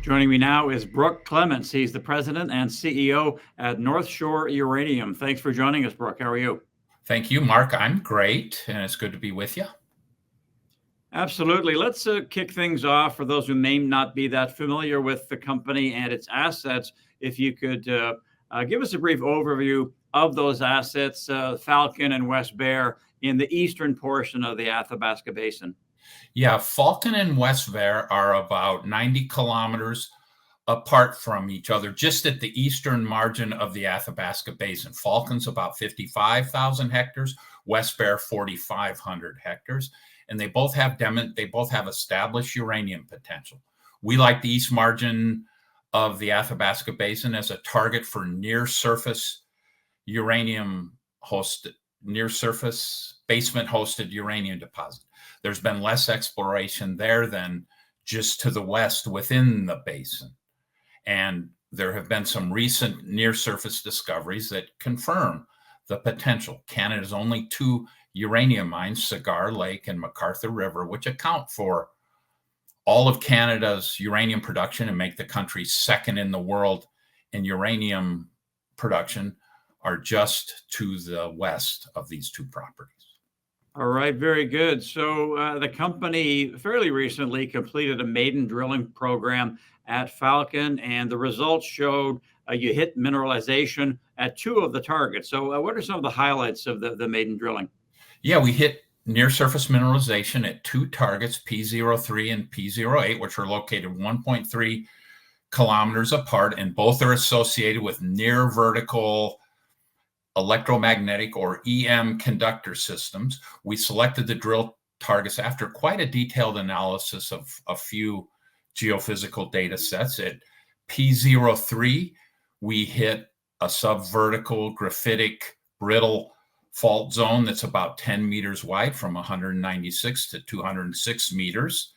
Joining me now is Brooke Clements. He's the president and CEO at North Shore Uranium. Thanks for joining us, Brooke. How are you? Thank you, Mark. I'm great, and it's good to be with you. Absolutely. Let's kick things off for those who may not be that familiar with the company and its assets. If you could give us a brief overview of those assets, Falcon and West Bear, in the eastern portion of the Athabasca Basin. Yeah, Falcon and West Bear are about 90 kilometers apart from each other, just at the eastern margin of the Athabasca Basin. Falcon's about 55,000 hectares, West Bear 4,500 hectares, and they both have established uranium potential. We like the east margin of the Athabasca Basin as a target for near-surface basement-hosted uranium deposit. There's been less exploration there than just to the west within the basin. And there have been some recent near-surface discoveries that confirm the potential. Canada's only two uranium mines, Cigar Lake and McArthur River, which account for all of Canada's uranium production and make the country second in the world in uranium production, are just to the west of these two properties. All right, very good. So the company fairly recently completed a maiden drilling program at Falcon, and the results showed you hit mineralization at two of the targets. So what are some of the highlights of the maiden drilling? Yeah, we hit near-surface mineralization at two targets, P03 and P08, which are located 1.3 kilometers apart, and both are associated with near-vertical electromagnetic or EM conductor systems. We selected the drill targets after quite a detailed analysis of a few geophysical data sets. At P03, we hit a subvertical graphitic brittle fault zone that's about 10 meters wide from 196 to 206 meters.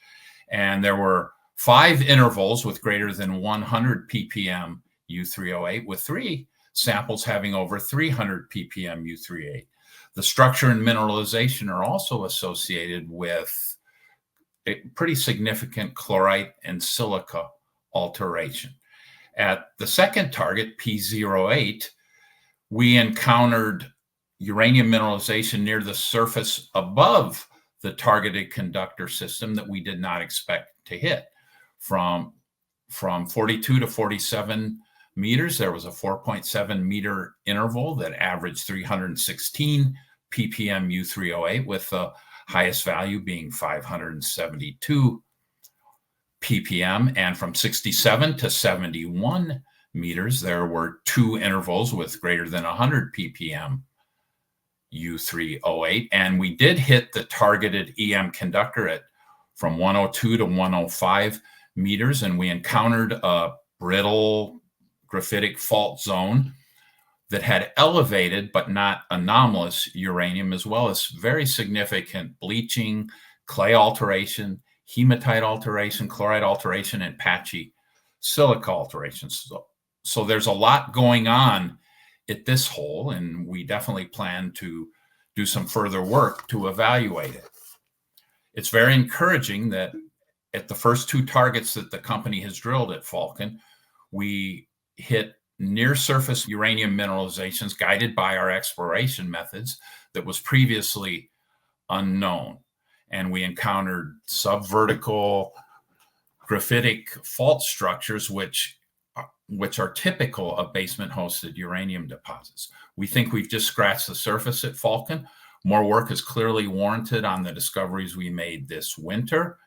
And there were 5 intervals with greater than 100 ppm U3O8, with 3 samples having over 300 ppm U3O8. The structure and mineralization are also associated with a pretty significant chlorite and silica alteration. At the second target, P08, we encountered uranium mineralization near the surface above the targeted conductor system that we did not expect to hit. From 42 to 47 meters, there was a 4.7 meter interval that averaged 316 ppm U3O8, with the highest value being 572 ppm. And from 67 to 71 meters, there were 2 intervals with greater than 100 ppm U3O8. And we did hit the targeted EM conductor from 102 to 105 meters, and we encountered a brittle graphitic fault zone that had elevated but not anomalous uranium, as well as very significant bleaching, clay alteration, hematite alteration, chloride alteration, and patchy silica alterations. So there's a lot going on at this hole, and we definitely plan to do some further work to evaluate it. It's very encouraging that at the first 2 targets that the company has drilled at Falcon, we hit near-surface uranium mineralizations guided by our exploration methods that was previously unknown. And we encountered subvertical graphitic fault structures, which are typical of basement-hosted uranium deposits. We think we've just scratched the surface at Falcon. More work is clearly warranted on the discoveries we made this winter.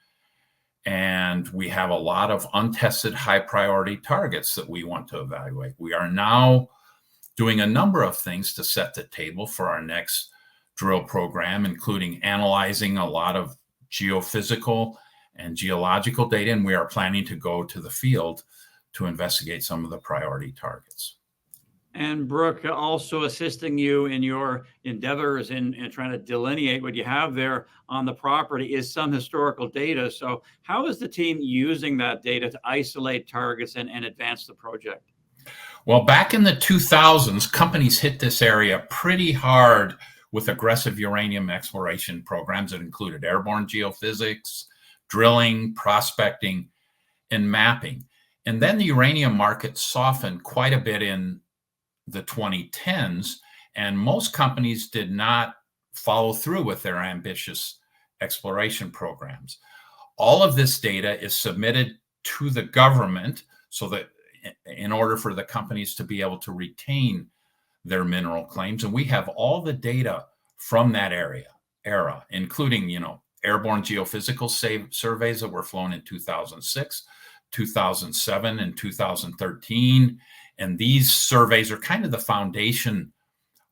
And we have a lot of untested high-priority targets that we want to evaluate. We are now doing a number of things to set the table for our next drill program, including analyzing a lot of geophysical and geological data, and we are planning to go to the field to investigate some of the priority targets. And Brooke, also assisting you in your endeavors in trying to delineate what you have there on the property is some historical data. So how is the team using that data to isolate targets and advance the project? Well, back in the 2000s, companies hit this area pretty hard with aggressive uranium exploration programs that included airborne geophysics, drilling, prospecting, and mapping. And then the uranium market softened quite a bit in the 2010s, and most companies did not follow through with their ambitious exploration programs. All of this data is submitted to the government so that in order for the companies to be able to retain their mineral claims. And we have all the data from that era, including, airborne geophysical surveys that were flown in 2006, 2007, and 2013. And these surveys are kind of the foundation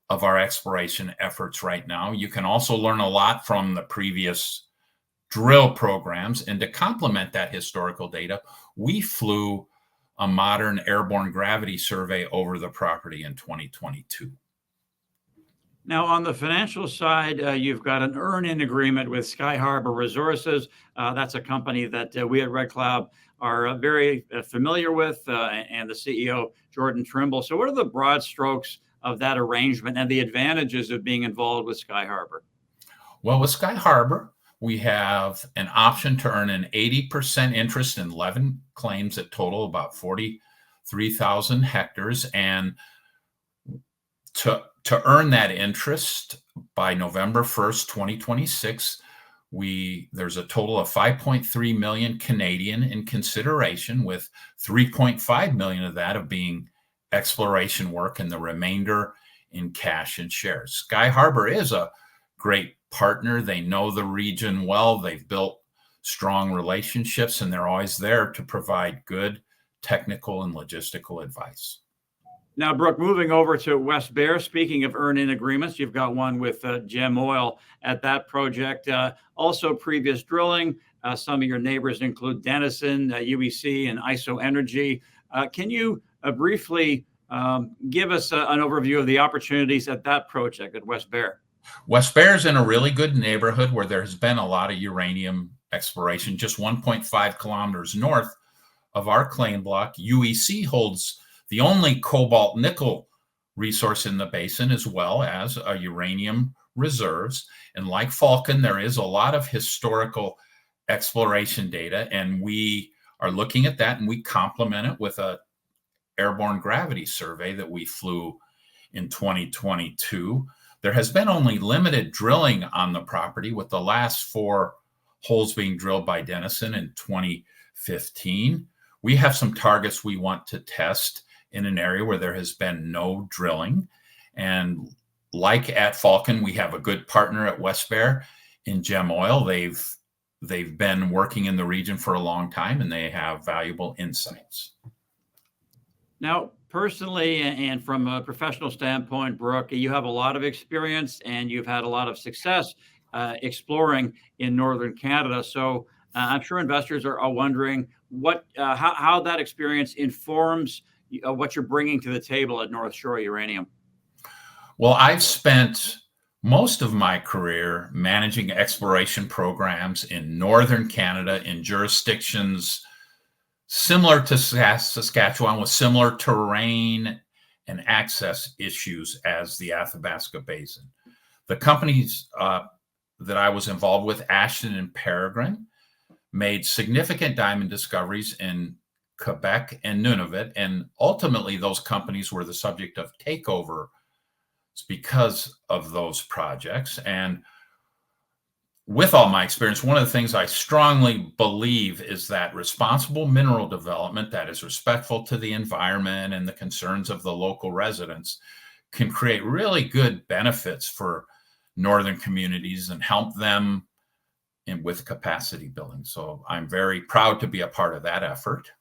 of our exploration efforts right now. You can also learn a lot from the previous drill programs. And to complement that historical data, we flew a modern airborne gravity survey over the property in 2022. Now, on the financial side, you've got an earn-in agreement with Sky Harbor Resources. That's a company that we at Red Cloud are very familiar with, and the CEO, Jordan Trimble. So what are the broad strokes of that arrangement and the advantages of being involved with Sky Harbor? Well, with Sky Harbor, we have an option to earn an 80% interest in 11 claims that total about 43,000 hectares. And to earn that interest by November 1st, 2026, there's a total of 5.3 million Canadian in consideration, with 3.5 million of that of being exploration work and the remainder in cash and shares. Sky Harbor is a great partner. They know the region well. They've built strong relationships, and they're always there to provide good technical and logistical advice. Now, Brooke, moving over to West Bear, speaking of earn-in agreements, you've got one with Gem Oil at that project. Also, previous drilling. Some of your neighbors include Denison, UEC, and ISO Energy. Can you briefly give us an overview of the opportunities at that project at West Bear? West Bear is in a really good neighborhood where there has been a lot of uranium exploration. Just 1.5 kilometers north of our claim block, UEC holds the only cobalt nickel resource in the basin, as well as uranium reserves. And like Falcon, there is a lot of historical exploration data, and we are looking at that, and we complement it with a airborne gravity survey that we flew in 2022. There has been only limited drilling on the property, with the last 4 holes being drilled by Denison in 2015. We have some targets we want to test in an area where there has been no drilling. And like at Falcon, we have a good partner at West Bear in Gem Oil. They've been working in the region for a long time, and they have valuable insights. Now, personally, and from a professional standpoint, Brooke, you have a lot of experience and you've had a lot of success exploring in northern Canada. So I'm sure investors are wondering how that experience informs what you're bringing to the table at North Shore Uranium. Well, I've spent most of my career managing exploration programs in northern Canada in jurisdictions similar to Saskatchewan, with similar terrain and access issues as the Athabasca Basin. The companies that I was involved with, Ashton and Peregrine, made significant diamond discoveries in Quebec and Nunavut, and ultimately those companies were the subject of takeover because of those projects. And with all my experience, one of the things I strongly believe is that responsible mineral development that is respectful to the environment and the concerns of the local residents can create really good benefits for northern communities and help them with capacity building. So I'm very proud to be a part of that effort.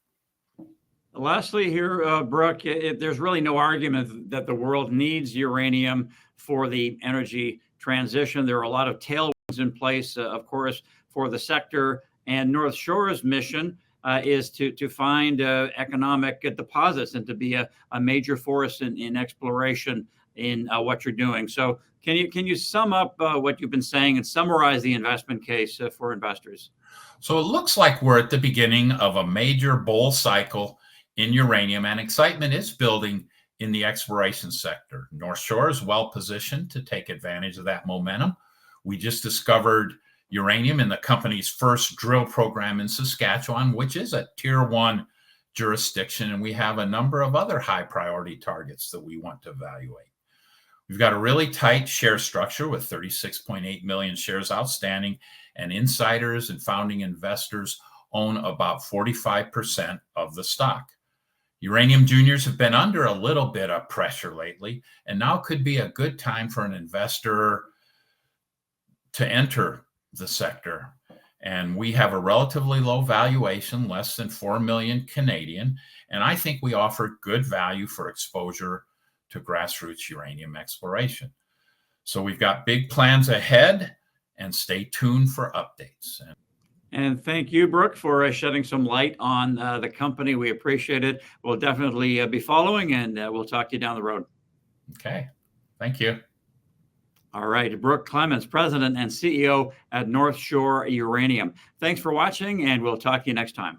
Lastly here, Brooke, there's really no argument that the world needs uranium for the energy transition. There are a lot of tailwinds in place, of course, for the sector, and North Shore's mission is to find economic deposits and to be a major force in exploration in what you're doing. So can you sum up what you've been saying and summarize the investment case for investors? So it looks like we're at the beginning of a major bull cycle in uranium, and excitement is building in the exploration sector. North Shore is well positioned to take advantage of that momentum. We just discovered uranium in the company's first drill program in Saskatchewan, which is a tier 1 jurisdiction, and we have a number of other high priority targets that we want to evaluate. We've got a really tight share structure with 36.8 million shares outstanding, and insiders and founding investors own about 45% of the stock. Uranium juniors have been under a little bit of pressure lately, and now could be a good time for an investor to enter the sector. And we have a relatively low valuation, less than 4 million Canadian, and I think we offer good value for exposure to grassroots uranium exploration. So we've got big plans ahead, and stay tuned for updates. And thank you, Brooke, for shedding some light on the company. We appreciate it. We'll definitely be following, and we'll talk to you down the road. Okay. Thank you. All right. Brooke Clements, President and CEO at North Shore Uranium. Thanks for watching, and we'll talk to you next time.